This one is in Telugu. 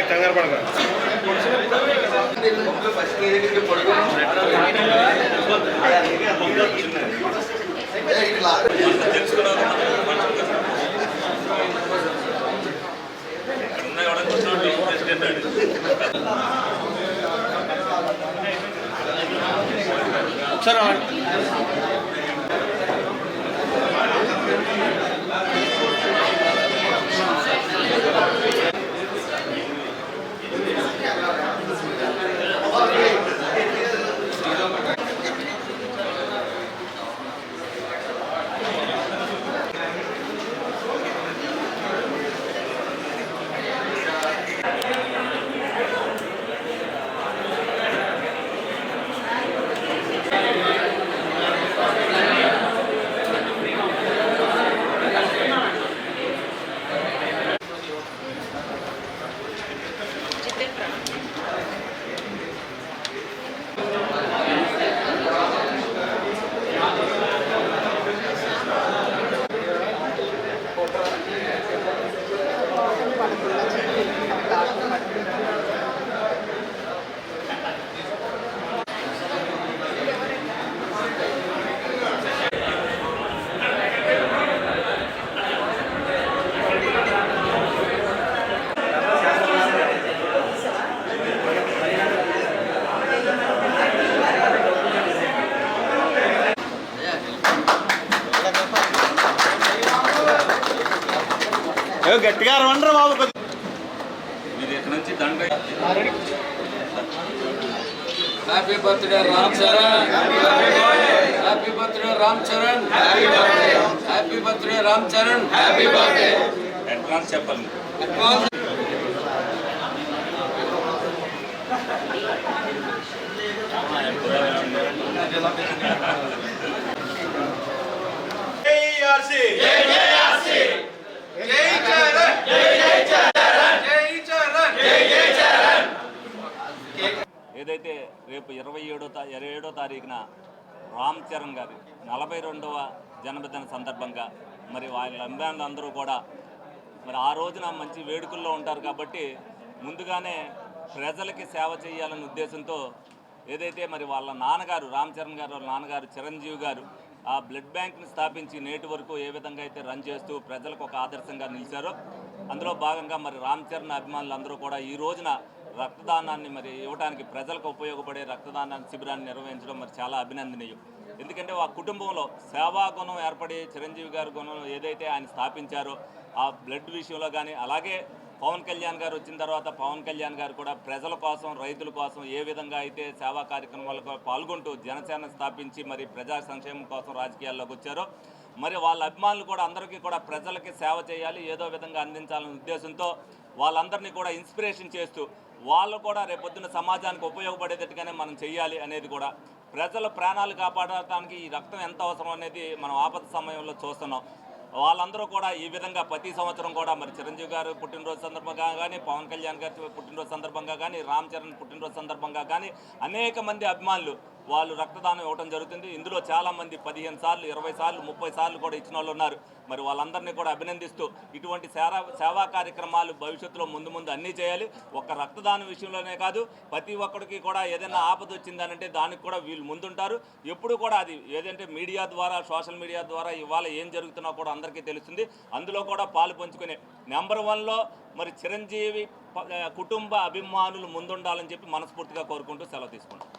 కంగారు పడగా ఒకసారి గట్టిగా రవండ్రా బాబు. మీరు ఇక్కడ నుంచి దండ happy birthday Ram Charan, happy birthday Ram Charan, happy birthday Ram Charan, happy birthday. Advance చెప్పండి. ఏదైతే రేపు 27వ తారీఖున రామ్ చరణ్ గారి 42వ జన్మదిన సందర్భంగా మరి వాళ్ళ అభిమానులందరూ కూడా మరి ఆ రోజున మంచి వేడుకల్లో ఉంటారు కాబట్టి ముందుగానే ప్రజలకి సేవ చేయాలనే ఉద్దేశంతో ఏదైతే మరి వాళ్ళ నాన్నగారు రామ్ చరణ్ గారు వాళ్ళ నాన్నగారు చిరంజీవి గారు ఆ బ్లడ్ బ్యాంక్ని స్థాపించి నేటి వరకు ఏ విధంగా అయితే రన్ చేస్తూ ప్రజలకు ఒక ఆదర్శంగా నిలిచారో అందులో భాగంగా మరి రామ్ చరణ్ అభిమానులందరూ కూడా ఈ రోజున రక్తదానాన్ని మరి ఇవ్వడానికి ప్రజలకు ఉపయోగపడే రక్తదాన శిబిరాన్ని నిర్వహించడం మరి చాలా అభినందనీయం. ఎందుకంటే ఆ కుటుంబంలో సేవాగుణం ఏర్పడి చిరంజీవి గారి గుణం ఏదైతే ఆయన స్థాపించారో ఆ బ్లడ్ విషయంలో కానీ అలాగే పవన్ కళ్యాణ్ గారు వచ్చిన తర్వాత పవన్ కళ్యాణ్ గారు కూడా ప్రజల కోసం రైతుల కోసం ఏ విధంగా అయితే సేవా కార్యక్రమాలకు పాల్గొంటూ జనసేన స్థాపించి మరి ప్రజా సంక్షేమం కోసం రాజకీయాల్లోకి వచ్చారో మరి వాళ్ళ అభిమానులు కూడా అందరికీ కూడా ప్రజలకి సేవ చేయాలి ఏదో విధంగా అందించాలనే ఉద్దేశంతో వాళ్ళందరినీ కూడా ఇన్స్పిరేషన్ చేస్తూ వాళ్ళు కూడా రేపొద్దున సమాజానికి ఉపయోగపడేటట్టుగానే మనం చేయాలి అనేది కూడా ప్రజల ప్రాణాలు కాపాడటానికి ఈ రక్తం ఎంత అవసరం అనేది మనం ఆపద సమయంలో చూస్తున్నాం. వాళ్ళందరూ కూడా ఈ విధంగా ప్రతి సంవత్సరం కూడా మరి చిరంజీవి గారు పుట్టినరోజు సందర్భంగా కానీ పవన్ కళ్యాణ్ గారి పుట్టినరోజు సందర్భంగా కానీ రామ్ చరణ్ పుట్టినరోజు సందర్భంగా కానీ అనేక మంది అభిమానులు వాళ్ళు రక్తదానం ఇవ్వడం జరుగుతుంది. ఇందులో చాలామంది 15 సార్లు 20 సార్లు 30 సార్లు కూడా ఇచ్చిన వాళ్ళు ఉన్నారు. మరి వాళ్ళందరినీ కూడా అభినందిస్తూ ఇటువంటి సేవా కార్యక్రమాలు భవిష్యత్తులో ముందు అన్నీ చేయాలి. ఒక్క రక్తదానం విషయంలోనే కాదు ప్రతి ఒక్కడికి కూడా ఏదైనా ఆపద వచ్చిందనంటే దానికి కూడా వీళ్ళు ముందుంటారు. ఎప్పుడు కూడా అది ఏదంటే మీడియా ద్వారా సోషల్ మీడియా ద్వారా ఇవాళ ఏం జరుగుతున్నా కూడా అందరికీ తెలుస్తుంది. అందులో కూడా పాలు పంచుకునే నెంబర్ 1లో మరి చిరంజీవి కుటుంబ అభిమానులు ముందుండాలని చెప్పి మనస్ఫూర్తిగా కోరుకుంటూ సెలవు తీసుకుంటాం.